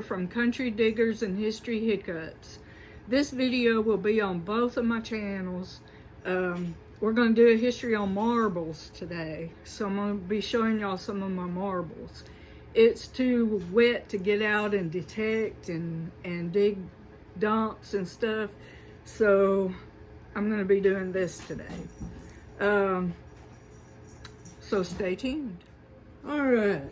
from Country Diggers and History Hiccups. This video will be on both of my channels. We're going to do a history on marbles today. So I'm going to be showing y'all some of my marbles. It's too wet to get out and detect and dig dumps and stuff. So I'm going to be doing this today. So stay tuned. All right.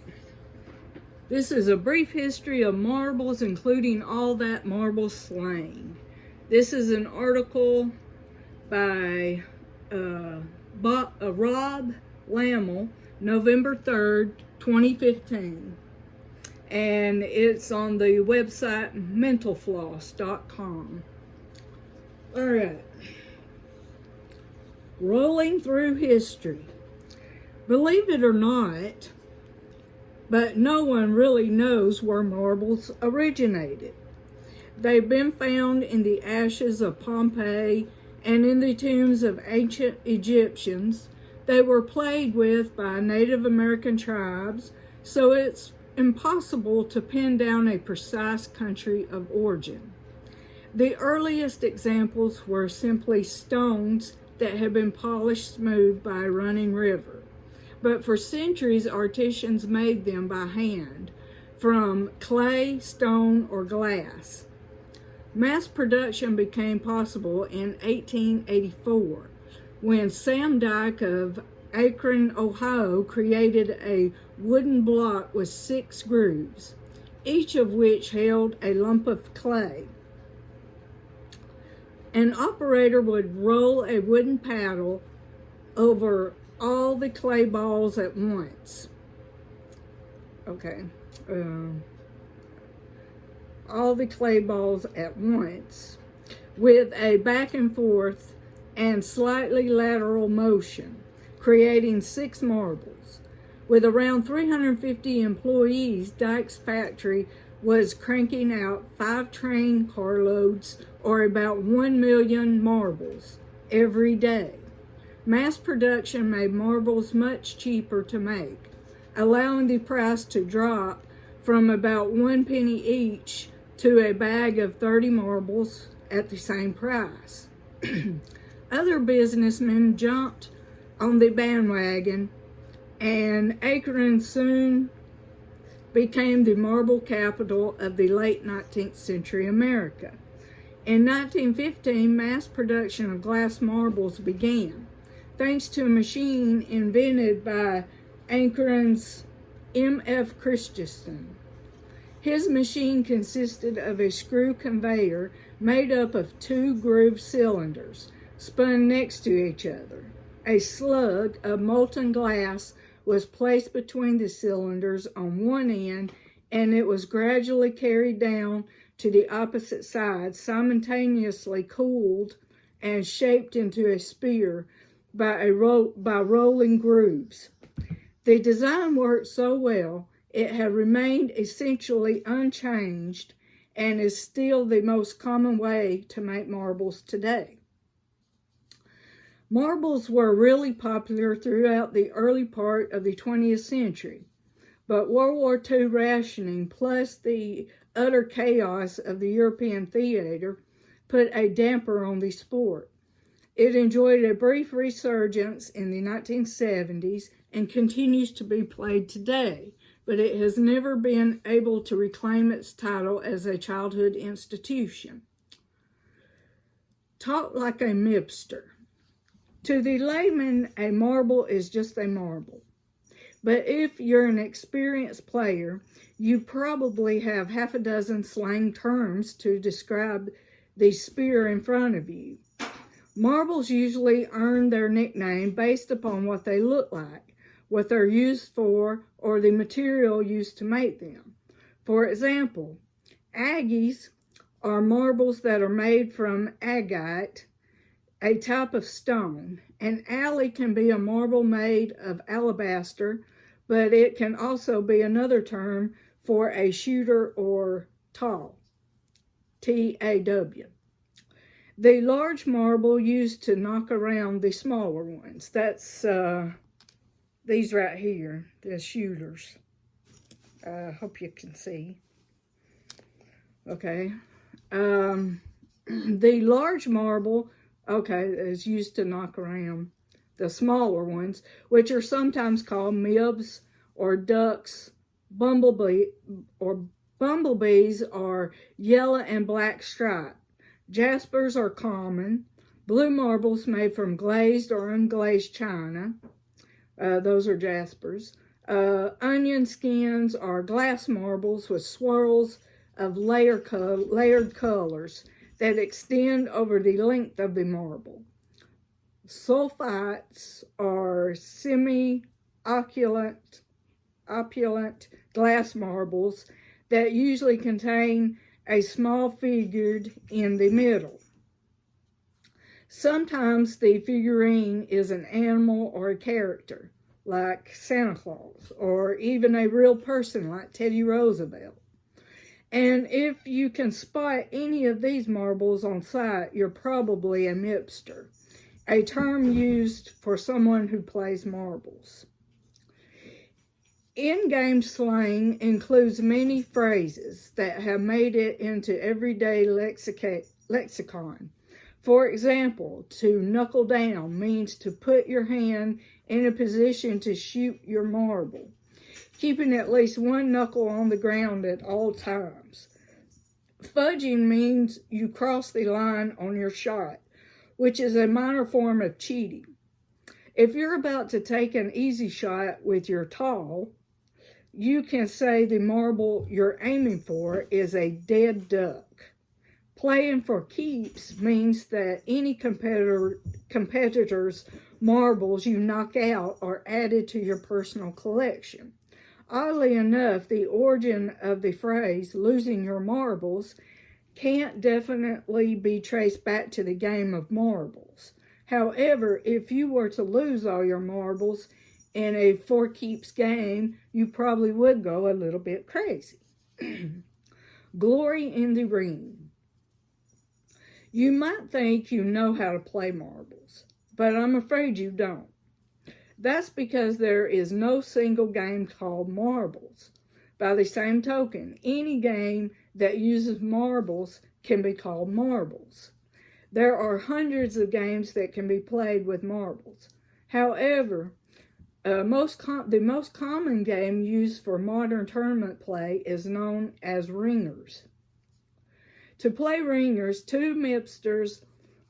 This is a brief history of marbles, including all that marble slang. This is an article by Rob Lamel, November 3rd, 2015. And it's on the website mentalfloss.com. All right. Rolling through history. Believe it or not, but no one really knows where marbles originated. They've been found in the ashes of Pompeii and in the tombs of ancient Egyptians. They were played with by Native American tribes, so it's impossible to pin down a precise country of origin. The earliest examples were simply stones that had been polished smooth by a running river. But for centuries, artisans made them by hand from clay, stone, or glass. Mass production became possible in 1884 when Sam Dyke of Akron, Ohio, created a wooden block with 6 grooves, each of which held a lump of clay. An operator would roll a wooden paddle over all the clay balls at once. All the clay balls at once with a back and forth and slightly lateral motion, creating 6 marbles. With around 350 employees, Dyke's factory was cranking out 5 train carloads, or about 1 million marbles, every day. Mass production made marbles much cheaper to make, allowing the price to drop from about 1 penny each to a bag of 30 marbles at the same price. Other businessmen jumped on the bandwagon, and Akron soon became the marble capital of the late 19th century America. In 1915, mass production of glass marbles began, thanks to a machine invented by Akron's M.F. Christensen. His machine consisted of a screw conveyor made up of 2 grooved cylinders spun next to each other. A slug of molten glass was placed between the cylinders on one end, and it was gradually carried down to the opposite side, simultaneously cooled and shaped into a spear by rolling grooves. The design worked so well, it had remained essentially unchanged and is still the most common way to make marbles today. Marbles were really popular throughout the early part of the 20th century, but World War II rationing plus the utter chaos of the European theater put a damper on the sport. It enjoyed a brief resurgence in the 1970s and continues to be played today, but it has never been able to reclaim its title as a childhood institution. Talk like a mibster. To the layman, a marble is just a marble. But if you're an experienced player, you probably have half a dozen slang terms to describe the spear in front of you. Marbles usually earn their nickname based upon what they look like, what they're used for, or the material used to make them. For example, aggies are marbles that are made from agate, a type of stone. An alley can be a marble made of alabaster, but it can also be another term for a shooter or taw, T-A-W. The large marble used to knock around the smaller ones. That's these right here, the shooters. I hope you can see. Okay. The large marble, okay, is used to knock around the smaller ones, which are sometimes called mibs or ducks. Bumblebees are yellow and black striped. Jaspers are common. Blue marbles made from glazed or unglazed china. Those are jaspers. Onion skins are glass marbles with swirls of layered colors that extend over the length of the marble. Sulfites are opulent glass marbles that usually contain a small figure in the middle. Sometimes the figurine is an animal or a character, like Santa Claus, or even a real person like Teddy Roosevelt. And if you can spot any of these marbles on sight, you're probably a mipster, a term used for someone who plays marbles. In-game slang includes many phrases that have made it into everyday lexicon. For example, to knuckle down means to put your hand in a position to shoot your marble, keeping at least one knuckle on the ground at all times. Fudging means you cross the line on your shot, which is a minor form of cheating. If you're about to take an easy shot with your tall, you can say the marble you're aiming for is a dead duck. Playing for keeps means that any competitor's marbles you knock out are added to your personal collection. Oddly enough, the origin of the phrase, losing your marbles, can't definitely be traced back to the game of marbles. However, if you were to lose all your marbles in a for keeps game, you probably would go a little bit crazy. Glory in the ring. You might think you know how to play marbles, but I'm afraid you don't. That's because there is no single game called marbles. By the same token, any game that uses marbles can be called marbles. There are hundreds of games that can be played with marbles. However, the most common game used for modern tournament play is known as ringers. To play ringers, two mipsters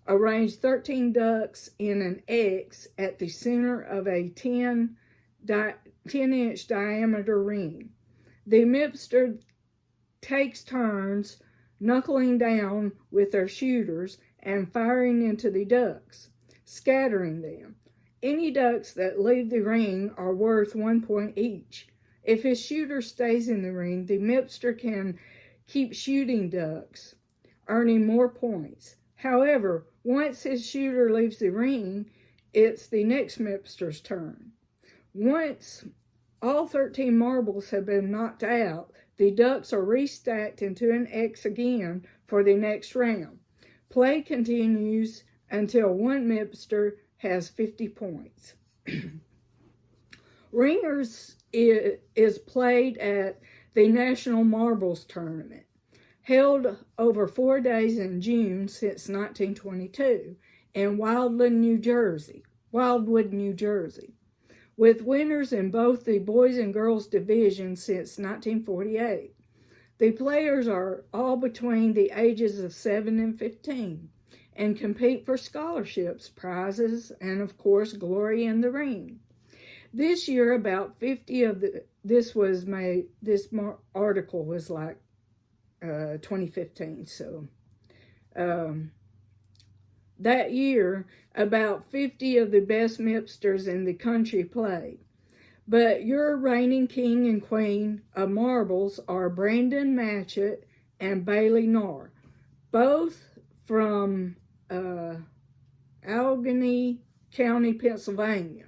arrange 13 ducks in an X at the center of a 10-inch diameter ring. The mipster takes turns knuckling down with their shooters and firing into the ducks, scattering them. Any ducks that leave the ring are worth 1 point each. If his shooter stays in the ring, the mipster can keep shooting ducks, earning more points. However, once his shooter leaves the ring, it's the next mipster's turn. Once all 13 marbles have been knocked out, the ducks are restacked into an X again for the next round. Play continues until one mipster has 50 points. Ringers is played at the National Marbles Tournament, held over 4 days in June since 1922 in Wildwood, New Jersey, with winners in both the boys and girls divisions since 1948. The players are all between the ages of 7 and 15 and compete for scholarships, prizes, and of course, glory in the ring. This year, about 50 of this article was like 2015, so that year, about 50 of the best mipsters in the country played. But your reigning king and queen of marbles are Brandon Matchett and Bailey Knorr, both from Allegheny County, Pennsylvania.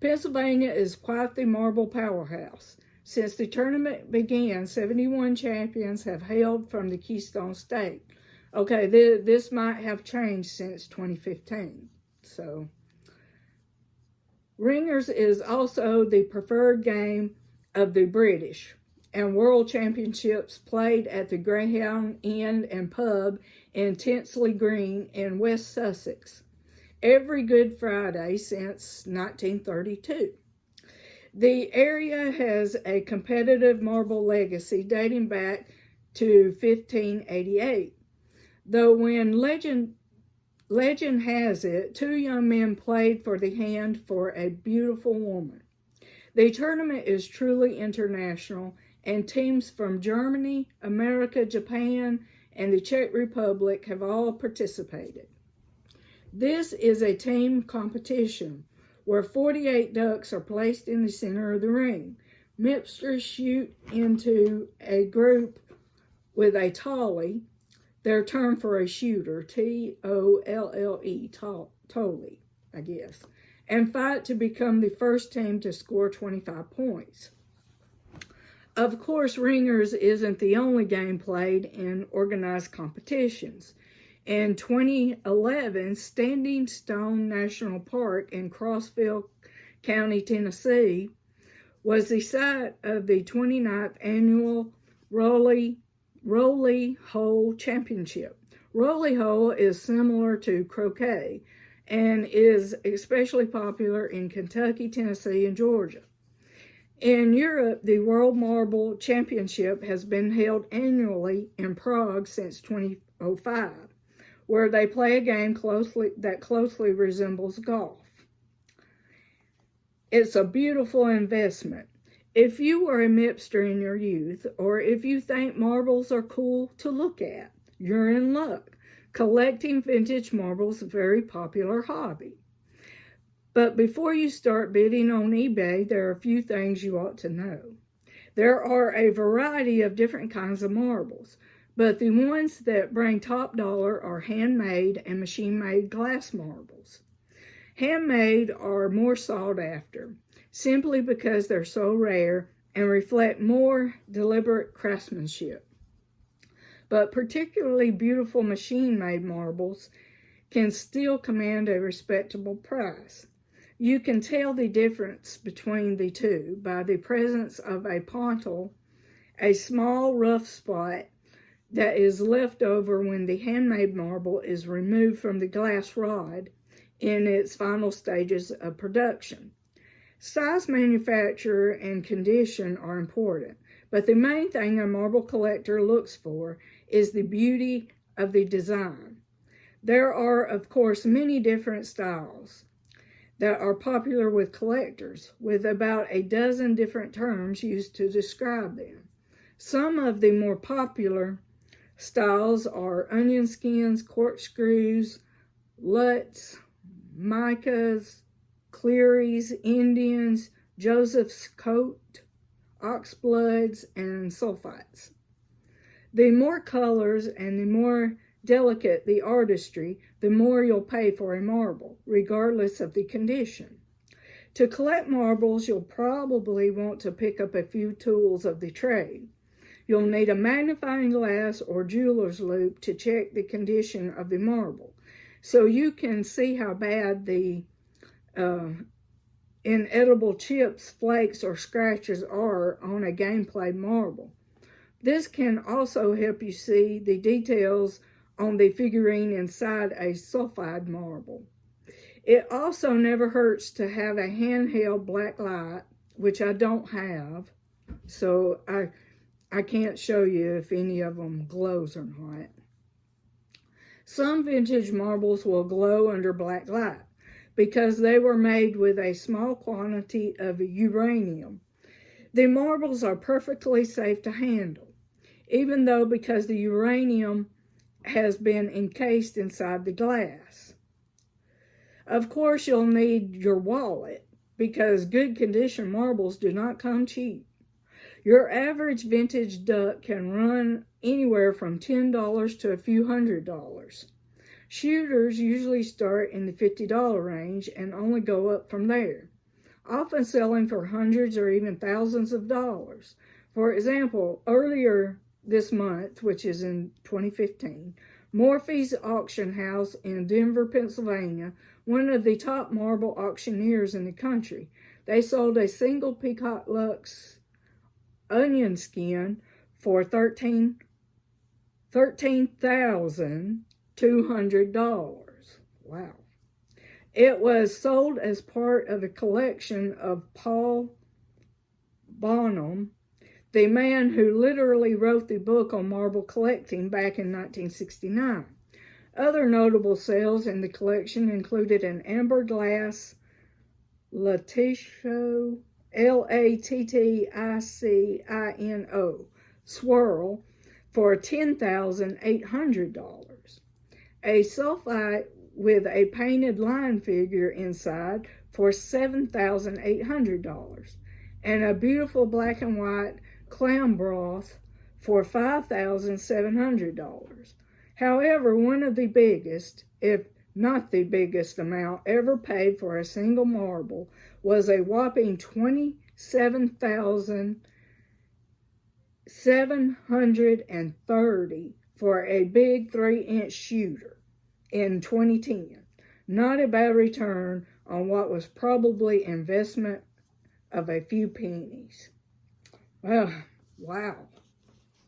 Pennsylvania is quite the marble powerhouse. Since the tournament began, 71 champions have hailed from the Keystone State. Okay, this might have changed since 2015. So, ringers is also the preferred game of the British. and World Championships played at the Greyhound Inn and Pub in Tinsley Green in West Sussex every Good Friday since 1932. The area has a competitive marble legacy dating back to 1588, though when legend has it, two young men played for the hand for a beautiful woman. The tournament is truly international, and teams from Germany, America, Japan, and the Czech Republic have all participated. This is a team competition where 48 ducks are placed in the center of the ring. Mipsters shoot into a group with a tolly, their term for a shooter, T-O-L-L-E, tolly, I guess, and fight to become the first team to score 25 points. Of course, ringers isn't the only game played in organized competitions. In 2011, Standing Stone National Park in Crossville County, Tennessee, was the site of the 29th annual Roley Hole Championship. Roley Hole is similar to croquet and is especially popular in Kentucky, Tennessee, and Georgia. In Europe, the World Marble Championship has been held annually in Prague since 2005, where they play a game that closely resembles golf. It's a beautiful investment. If you were a mipster in your youth, or if you think marbles are cool to look at, you're in luck. Collecting vintage marbles is a very popular hobby. But before you start bidding on eBay, there are a few things you ought to know. There are a variety of different kinds of marbles, but the ones that bring top dollar are handmade and machine-made glass marbles. Handmade are more sought after, simply because they're so rare and reflect more deliberate craftsmanship. But particularly beautiful machine-made marbles can still command a respectable price. You can tell the difference between the two by the presence of a pontil, a small rough spot that is left over when the handmade marble is removed from the glass rod in its final stages of production. Size, manufacture, and condition are important, but the main thing a marble collector looks for is the beauty of the design. There are, of course, many different styles that are popular with collectors, with about a dozen different terms used to describe them. Some of the more popular styles are onion skins, corkscrews, Lutz, micas, Clearys, Indians, Joseph's coat, oxbloods, and sulfites. The more colors and the more delicate the artistry, the more you'll pay for a marble, regardless of the condition. To collect marbles, you'll probably want to pick up a few tools of the trade. You'll need a magnifying glass or jeweler's loupe to check the condition of the marble, so you can see how bad the inedible chips, flakes, or scratches are on a game-played marble. This can also help you see the details on the figurine inside a sulfide marble. It also never hurts to have a handheld black light, which I don't have, so I can't show you if any of them glows or not. Some vintage marbles will glow under black light because they were made with a small quantity of uranium. The marbles are perfectly safe to handle, even though because the uranium has been encased inside the glass. Of course, you'll need your wallet because good condition marbles do not come cheap. Your average vintage duck can run anywhere from $10 to a few $100s. Shooters usually start in the $50 range and only go up from there, often selling for hundreds or even thousands of dollars. For example, earlier this month, which is in 2015, Morphy's Auction House in Denver, Pennsylvania, one of the top marble auctioneers in the country, they sold a single Peacock Lux onion skin for $13,200. Wow. It was sold as part of a collection of Paul Bonhomme, the man who literally wrote the book on marble collecting back in 1969. Other notable sales in the collection included an amber glass Latticino, Latticino swirl for $10,800, a sulfite with a painted lion figure inside for $7,800, and a beautiful black and white clam broth for $5,700. However, one of the biggest, if not the biggest amount ever paid for a single marble was a whopping $27,730 for a big 3-inch shooter in 2010. Not a bad return on what was probably investment of a few pennies. Well, wow.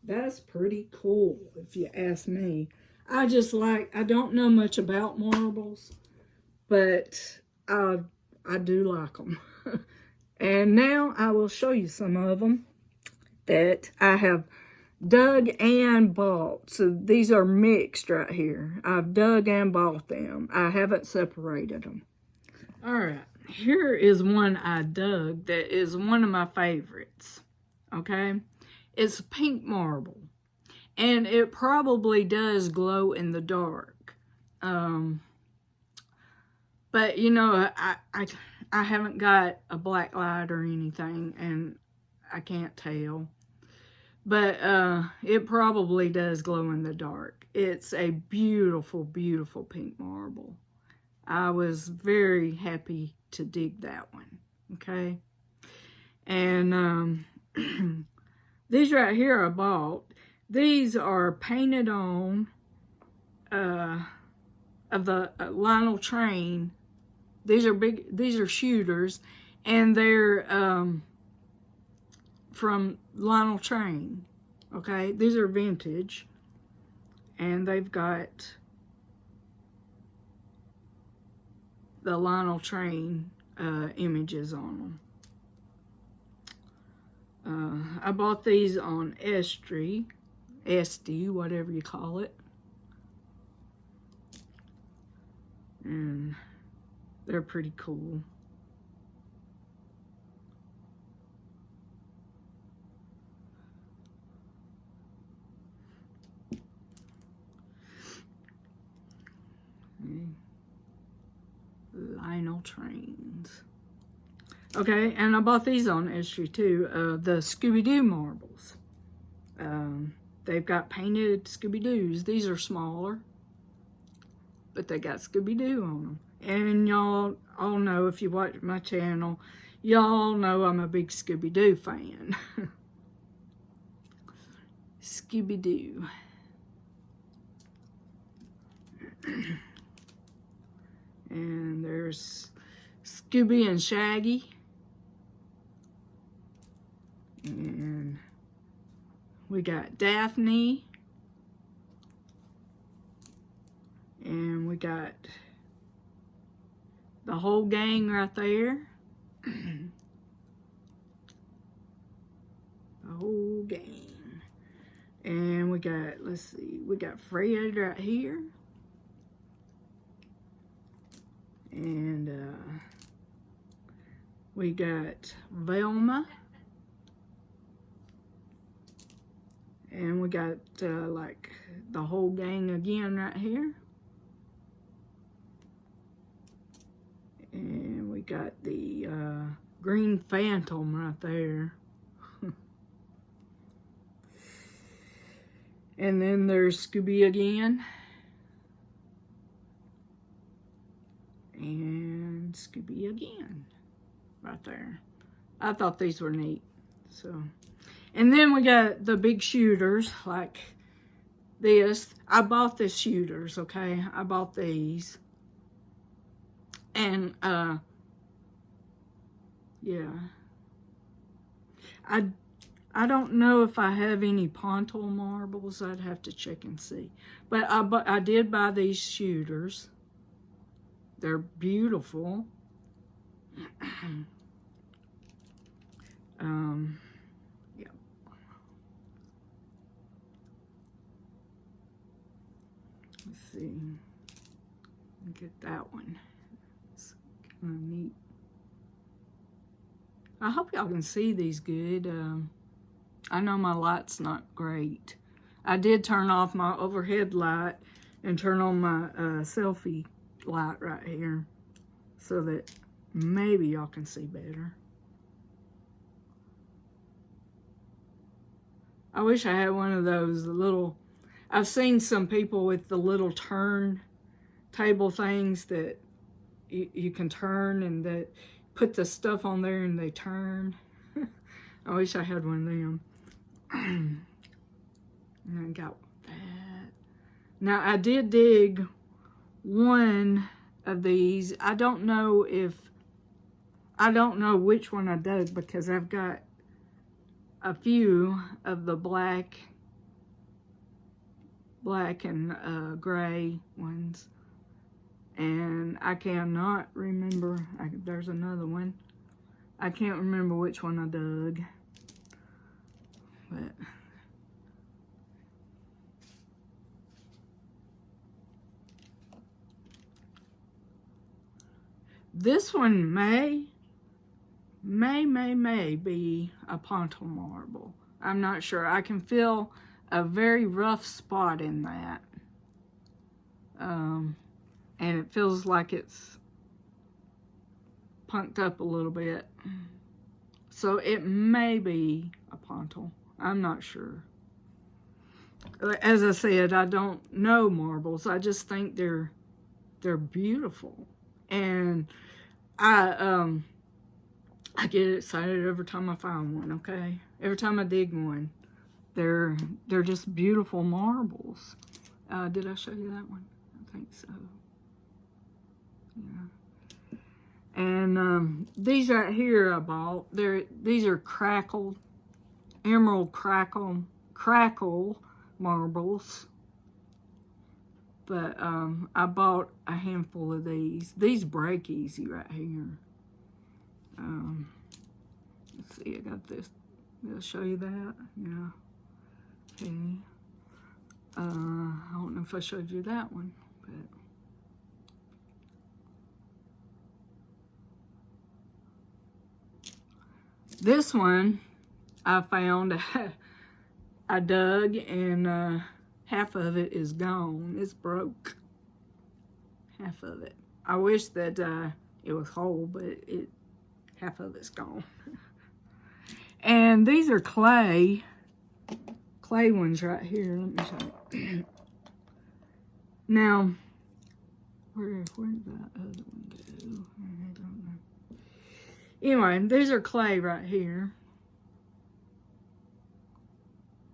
That's pretty cool, if you ask me. I don't know much about marbles, but I do like them. And now I will show you some of them that I have dug and bought. So these are mixed right here. I've dug and bought them. I haven't separated them. All right, here is one I dug that is one of my favorites, okay? It's pink marble, and it probably does glow in the dark. But, you know, I haven't got a black light or anything, and I can't tell. But it probably does glow in the dark. It's a beautiful, beautiful pink marble. I was very happy to dig that one, okay? And these right here I bought. These are painted on of the Lionel Train. These are shooters, and they're from Lionel Train, okay? These are vintage, and they've got the Lionel Train images on them. I bought these on Etsy, whatever you call it. And they're pretty cool. Lionel Trains. Okay, and I bought these on Etsy too, the Scooby-Doo marbles. They've got painted Scooby-Doos. These are smaller, but they got Scooby-Doo on them. And y'all all know, if you watch my channel, y'all know I'm a big Scooby-Doo fan. Scooby-Doo. And there's Scooby and Shaggy. And we got Daphne. And we got the whole gang right there. The whole gang. And we got, let's see, we got Fred right here. And we got Velma. And we got like the whole gang again right here. And we got the Green Phantom right there. And then there's Scooby again. And Scooby again. Right there. I thought these were neat. So, and then we got the big shooters like this. I bought the shooters, okay? I bought these. And, yeah. I don't know if I have any Pontal marbles. I'd have to check and see. But I did buy these shooters. They're beautiful. Yeah. Let's see. Get that one. It's kind of neat. I hope y'all can see these good. I know my light's not great. I did turn off my overhead light and turn on my selfie light right here so that maybe y'all can see better. I wish I had one of those little, I've seen some people with the little turn table things that you can turn and that put the stuff on there and they turn. I wish I had one of them. And I got that. Now I did dig one of these. I don't know which one I dug because I've got a few of the black and gray ones. And I cannot remember. There's another one. I can't remember which one I dug. But this one may be a Pontal marble. I'm not sure. I can feel a very rough spot in that. And it feels like it's punked up a little bit. So it may be a Pontal. I'm not sure. As I said, I don't know marbles. I just think they're beautiful. And I get excited every time I find one, okay? Every time I dig one. They're just beautiful marbles. Did I show you that one? I think so. Yeah. And these right here I bought. These are emerald crackle marbles. But I bought a handful of these. These break easy right here. Let's see, I got this. I'll show you that. Yeah. Okay. I don't know if I showed you that one, but this one I found. I dug and half of it is gone. It's broke. Half of it. I wish that it was whole, but half of it's gone. And these are clay ones right here. Let me show you. Now, where did that other one go? I don't know. Anyway, these are clay right here.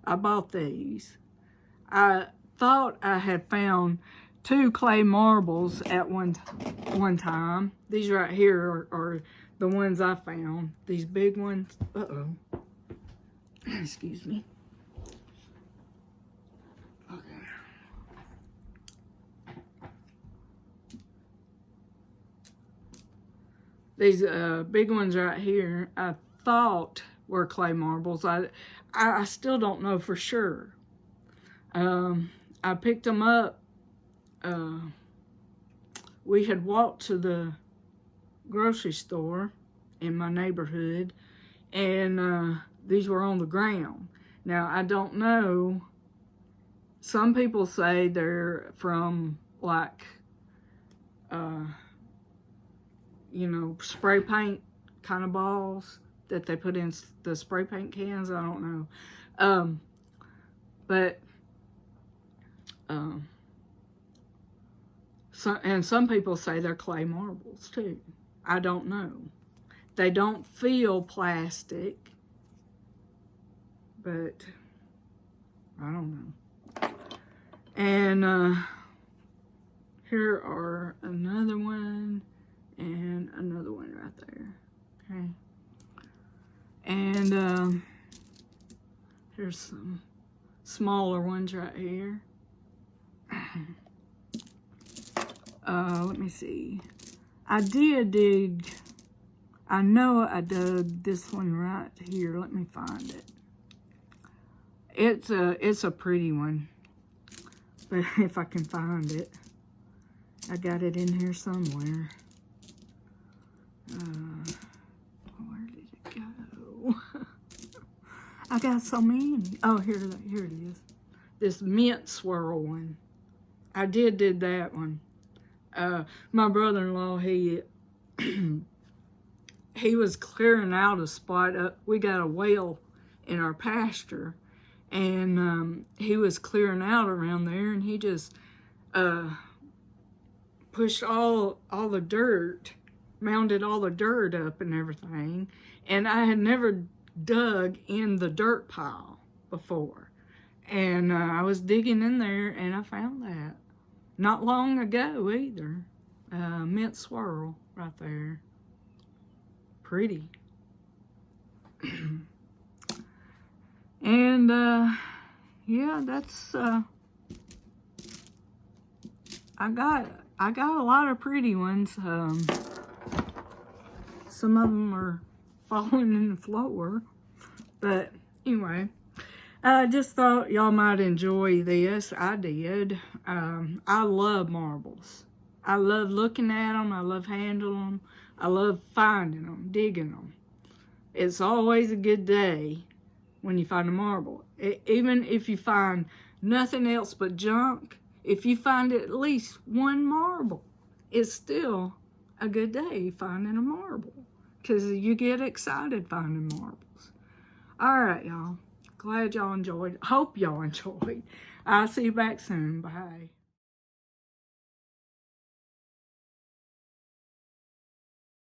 I bought these. I thought I had found 2 clay marbles at one time. These right here are the ones I found. These big ones. Uh-oh. Excuse me. Okay. These big ones right here, I thought were clay marbles. I still don't know for sure. I picked them up. We had walked to the grocery store in my neighborhood, and these were on the ground. Now, I don't know. Some people say they're from, like, you know, spray paint kind of balls that they put in the spray paint cans. I don't know. But some people say they're clay marbles too. I don't know. They don't feel plastic, but I don't know. And here are another one and another one right there. Okay. And Here's some smaller ones right here. Let me see. I did dig, I know I dug this one right here. Let me find it. It's a pretty one, but if I can find it, I got it in here somewhere. Where did it go? I got so many. Oh, here it is. This mint swirl one. I did that one. My brother-in-law, he was clearing out a spot up. We got a well in our pasture, and he was clearing out around there, and he just pushed all the dirt, mounded all the dirt up and everything. And I had never dug in the dirt pile before, and I was digging in there, and I found that not long ago either. Mint swirl right there. Pretty. And yeah, that's I got a lot of pretty ones. Some of them are falling in the floor, but anyway, I just thought y'all might enjoy this. I did. I love marbles. I love looking at them. I love handling them. I love finding them, digging them. It's always a good day when you find a marble. Even if you find nothing else but junk, if you find at least one marble, it's still a good day finding a marble, because you get excited finding marbles. All right, y'all. Glad y'all enjoyed. Hope y'all enjoyed. I'll see you back soon. Bye.